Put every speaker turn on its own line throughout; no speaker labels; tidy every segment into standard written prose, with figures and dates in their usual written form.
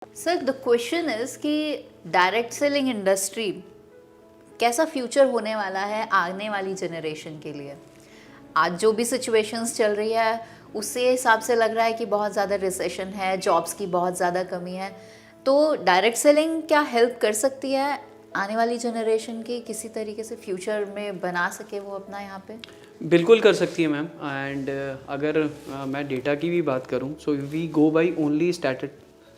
Sir the question is कि direct selling industry कैसा future होने वाला है आने वाली जनरेशन के लिए। आज जो भी सिचुएशंस चल रही है उससे हिसाब से लग रहा है कि बहुत ज़्यादा रिसेशन है, जॉब्स की बहुत ज़्यादा कमी है। तो डायरेक्ट सेलिंग क्या हेल्प कर सकती है आने वाली जनरेशन की किसी तरीके से फ्यूचर में बना सके वो अपना यहाँ पे?
बिल्कुल कर सकती है मैम। एंड अगर मैं डेटा की भी बात करूं, so we go by only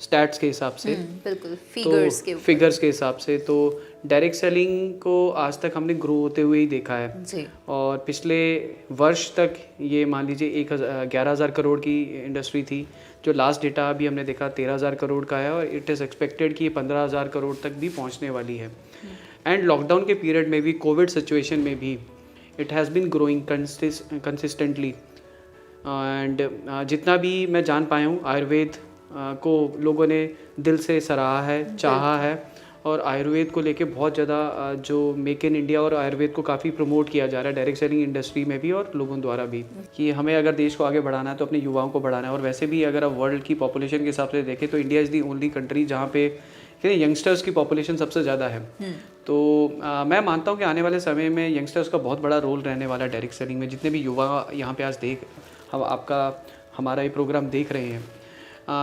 stats के हिसाब से,
बिल्कुल
तो फिगर्स के हिसाब से तो डायरेक्ट सेलिंग को आज तक हमने ग्रो होते हुए ही देखा है
जी।
और पिछले वर्ष तक ये मान लीजिए 11,000 करोड़ की इंडस्ट्री थी, जो लास्ट डेटा अभी हमने देखा 13,000 करोड़ का है और इट इज़ एक्सपेक्टेड कि ये 15,000 करोड़ तक भी पहुंचने वाली है। एंड लॉकडाउन के पीरियड में भी, कोविड सिचुएशन में भी it has been growing consistently. And जितना भी मैं जान पाया हूँ, आयुर्वेद को लोगों ने दिल से सराहा है, चाहा है और आयुर्वेद को लेके बहुत ज़्यादा जो मेक इन इंडिया और आयुर्वेद को काफ़ी प्रमोट किया जा रहा है डायरेक्ट सेलिंग इंडस्ट्री में भी और लोगों द्वारा भी, कि हमें अगर देश को आगे बढ़ाना है तो अपने युवाओं को बढ़ाना है। और वैसे भी अगर आप वर्ल्ड की पॉपुलेशन के हिसाब से देखें तो India is the only country जहाँ पे यंगस्टर्स की पॉपुलेशन सबसे ज़्यादा है। तो मैं मानता हूँ कि आने वाले समय में यंगस्टर्स का बहुत बड़ा रोल रहने वाला है डायरेक्ट सेलिंग में। जितने भी युवा यहाँ पे आज हमारा ये प्रोग्राम देख रहे हैं,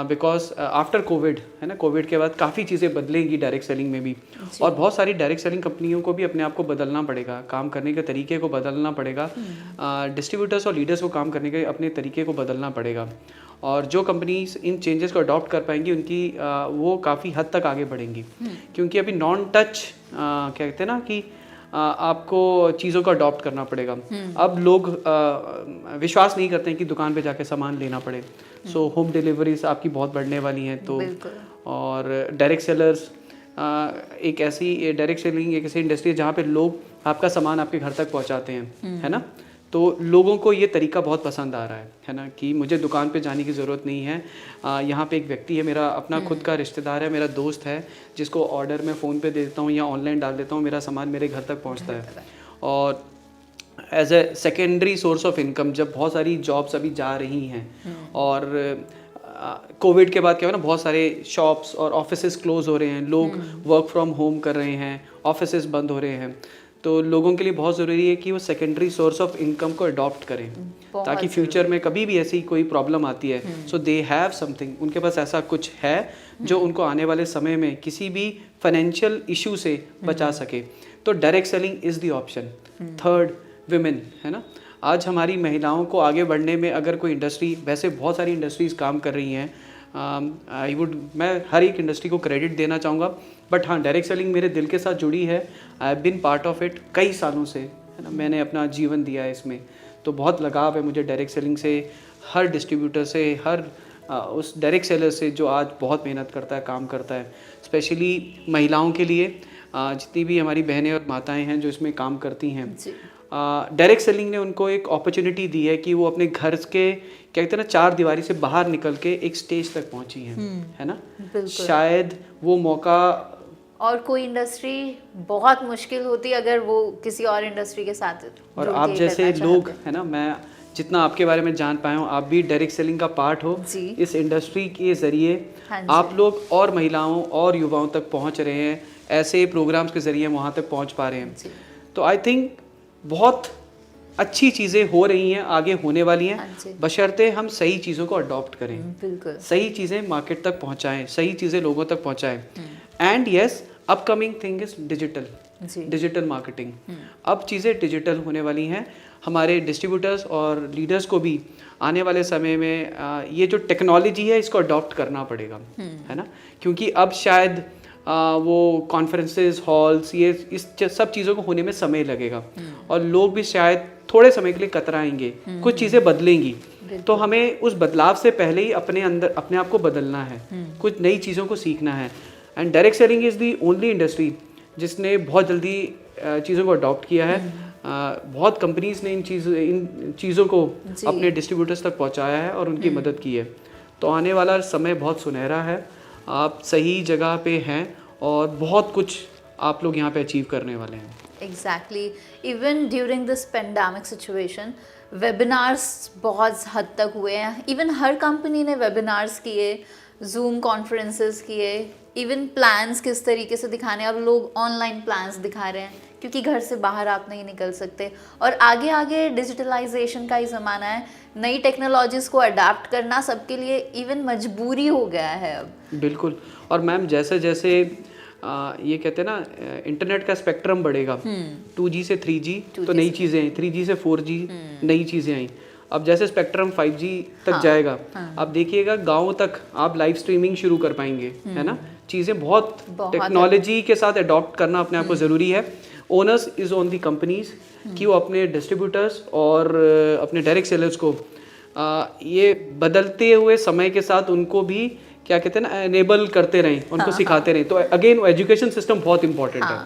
बिकॉज आफ्टर कोविड है ना, कोविड के बाद काफ़ी चीज़ें बदलेंगी डायरेक्ट सेलिंग में भी और बहुत सारी डायरेक्ट सेलिंग कंपनियों को भी अपने आप को बदलना पड़ेगा, काम करने के तरीके को बदलना पड़ेगा, डिस्ट्रीब्यूटर्स और लीडर्स को काम करने के अपने तरीके को बदलना पड़ेगा। और जो कंपनीज इन चेंजेस को अडॉप्ट कर पाएंगी उनकी वो काफ़ी हद तक आगे बढ़ेंगी, क्योंकि अभी नॉन टच क्या कहते हैं ना कि आपको चीज़ों को अडॉप्ट करना पड़ेगा। अब लोग विश्वास नहीं करते हैं कि दुकान पे जाके सामान लेना पड़े, सो होम डिलीवरीज आपकी बहुत बढ़ने वाली हैं। तो और डायरेक्ट सेलर्स एक सेलिंग एक ऐसी इंडस्ट्री है जहाँ पे लोग आपका सामान आपके घर तक पहुँचाते हैं, है ना। तो लोगों को ये तरीका बहुत पसंद आ रहा है ना, कि मुझे दुकान पे जाने की ज़रूरत नहीं है। यहाँ पे एक व्यक्ति है, मेरा अपना खुद का रिश्तेदार है, मेरा दोस्त है, जिसको ऑर्डर मैं फ़ोन पे दे देता हूँ या ऑनलाइन डाल देता हूँ, मेरा सामान मेरे घर तक पहुँचता है। और as a secondary source of income, जब बहुत सारी जॉब्स अभी जा रही हैं और कोविड के बाद क्या हुआ ना, बहुत सारे शॉप्स और ऑफिसेज क्लोज हो रहे हैं, लोग वर्क फ्रॉम होम कर रहे हैं, ऑफिसेज बंद हो रहे हैं, तो लोगों के लिए बहुत ज़रूरी है कि वो सेकेंडरी सोर्स ऑफ इनकम को अडॉप्ट करें, ताकि फ्यूचर में कभी भी ऐसी कोई प्रॉब्लम आती है सो दे हैव समथिंग, उनके पास ऐसा कुछ है जो उनको आने वाले समय में किसी भी फाइनेंशियल इशू से बचा सके। तो direct selling is the option. Third, women, है ना। आज हमारी महिलाओं को आगे बढ़ने में अगर कोई इंडस्ट्री, वैसे बहुत सारी इंडस्ट्रीज़ काम कर रही हैं, मैं हर एक इंडस्ट्री को क्रेडिट देना चाहूँगा, बट हाँ, डायरेक्ट सेलिंग मेरे दिल के साथ जुड़ी है। I have been part of it कई सालों से, है ना, मैंने अपना जीवन दिया है इसमें, तो बहुत लगाव है मुझे डायरेक्ट सेलिंग से, हर डिस्ट्रीब्यूटर से, हर उस डायरेक्ट सेलर से जो आज बहुत मेहनत करता है, काम करता है, स्पेशली महिलाओं के लिए। जितनी भी हमारी बहनें और माताएं हैं जो इसमें काम करती हैं, डायरेक्ट सेलिंग ने उनको एक अपॉर्चुनिटी दी है कि वो अपने घर के क्या कहते हैं ना, चार दीवारी से बाहर निकल के एक स्टेज तक पहुंची हैं, है ना। शायद वो मौका
और कोई इंडस्ट्री बहुत मुश्किल होती अगर वो किसी और इंडस्ट्री के साथ,
और आप जैसे लोग, है ना, मैं जितना आपके बारे में जान पाया हूँ, आप भी डायरेक्ट सेलिंग का पार्ट हो इस इंडस्ट्री के ज़रिए। आप लोग और महिलाओं और युवाओं तक पहुँच रहे हैं, ऐसे प्रोग्राम्स के ज़रिए वहाँ तक पहुँच पा रहे हैं। तो आई थिंक बहुत अच्छी चीज़ें हो रही हैं, आगे होने वाली हैं, बशर्ते हम सही चीज़ों को अडॉप्ट करें, सही चीज़ें मार्केट तक पहुंचाएं, सही चीज़ें लोगों तक पहुंचाएं। And yes, upcoming thing is digital marketing. अब चीज़ें डिजिटल होने वाली हैं। हमारे डिस्ट्रीब्यूटर्स और लीडर्स को भी आने वाले समय में ये जो टेक्नोलॉजी है इसको अडॉप्ट करना पड़ेगा, है ना, क्योंकि अब शायद वो कॉन्फ्रेंसेस हॉल्स, ये इस सब चीज़ों को होने में समय लगेगा और लोग भी शायद थोड़े समय के लिए कतराएंगे, कुछ चीज़ें बदलेंगी। तो हमें उस बदलाव से पहले ही अपने आप को बदलना है, कुछ नई चीज़ों को सीखना है। And direct selling is the only industry जिसने बहुत जल्दी चीज़ों को अडॉप्ट किया है। बहुत कंपनीज ने इन चीज़ों को अपने डिस्ट्रीब्यूटर्स तक पहुँचाया है और उनकी मदद की है। तो आने वाला समय बहुत सुनहरा है, आप सही जगह पे हैं और बहुत कुछ आप लोग यहाँ पे अचीव करने वाले हैं।
Exactly, even during this pandemic situation webinars बहुत हद तक हुए हैं, इवन हर कंपनी ने वेबिनार्स किए, जूम कॉन्फ्रेंसेस किए, इवन प्लान्स किस तरीके से दिखाने, अब लोग ऑनलाइन प्लान्स दिखा रहे हैं क्योंकि घर से बाहर आप नहीं निकल सकते। और आगे आगे डिजिटलाइजेशन का ही ज़माना है, नई टेक्नोलॉजीज को अडाप्ट करना सबके लिए इवन मजबूरी हो गया है अब।
बिल्कुल। और मैम जैसे जैसे ये कहते हैं ना इंटरनेट का स्पेक्ट्रम बढ़ेगा, 2G से 3G तो नई चीज़ें आई, 3G से 4G नई चीज़ें आई। अब जैसे स्पेक्ट्रम 5G तक जाएगा, अब देखिएगा गाँव तक आप लाइव स्ट्रीमिंग शुरू कर पाएंगे, है ना। चीज़ें बहुत टेक्नोलॉजी के साथ अडॉप्ट करना अपने आप को ज़रूरी है। Owners is on the companies कि वो अपने डिस्ट्रीब्यूटर्स और अपने डायरेक्ट सेलर्स को ये बदलते हुए समय के साथ उनको भी क्या कहते हैं ना एनेबल करते रहें, उनको सिखाते रहें। तो अगेन एजुकेशन सिस्टम बहुत इंपॉर्टेंट है।